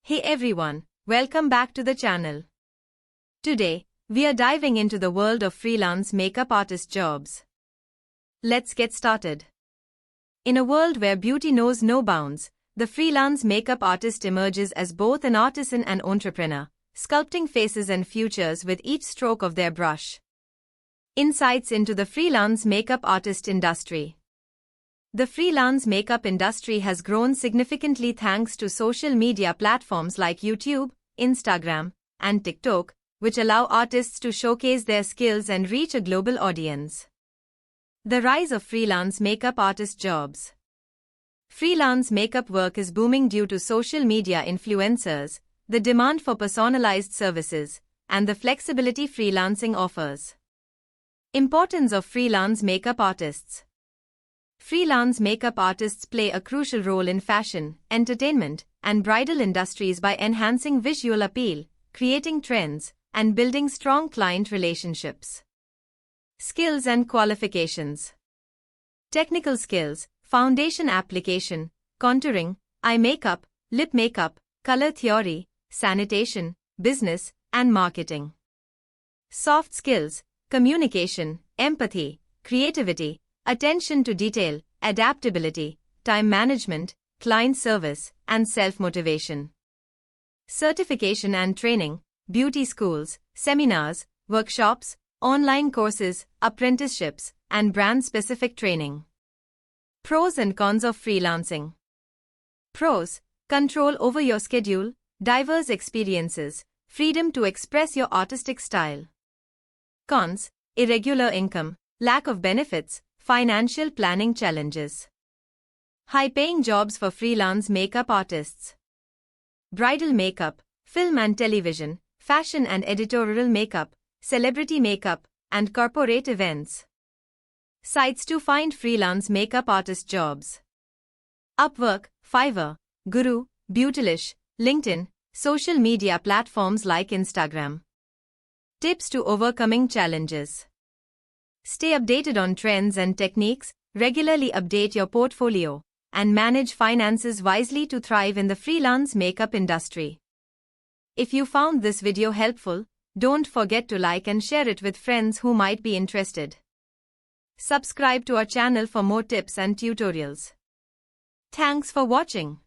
Hey everyone, welcome back to the channel. Today, we are diving into the world of freelance makeup artist jobs. Let's get started. In a world where beauty knows no bounds, the freelance makeup artist emerges as both an artisan and entrepreneur, sculpting faces and futures with each stroke of their brush. Insights into the freelance makeup artist industry. The freelance makeup industry has grown significantly thanks to social media platforms like YouTube, Instagram, and TikTok, which allow artists to showcase their skills and reach a global audience. The rise of freelance makeup artist jobs. Freelance makeup work is booming due to social media influencers, the demand for personalized services, and the flexibility freelancing offers. Importance of freelance makeup artists. Freelance makeup artists play a crucial role in fashion, entertainment, and bridal industries by enhancing visual appeal, creating trends, and building strong client relationships. Skills and qualifications. Technical skills, foundation application, contouring, eye makeup, lip makeup, color theory, sanitation, business, and marketing. Soft skills, communication, empathy, creativity, attention to detail, adaptability, time management, client service, and self-motivation. Certification and training, beauty schools, seminars, workshops, online courses, apprenticeships, and brand-specific training. Pros and cons of freelancing. Pros: control over your schedule, diverse experiences, freedom to express your artistic style. Cons: irregular income, lack of benefits, financial planning challenges. High-paying jobs for freelance makeup artists. Bridal makeup, film and television, fashion and editorial makeup, celebrity makeup, and corporate events. Sites to find freelance makeup artist jobs. Upwork, Fiverr, Guru, Beautylish, LinkedIn, social media platforms like Instagram. Tips to overcoming challenges. Stay updated on trends and techniques, regularly update your portfolio, and manage finances wisely to thrive in the freelance makeup industry. If you found this video helpful, don't forget to like and share it with friends who might be interested. Subscribe to our channel for more tips and tutorials. Thanks for watching.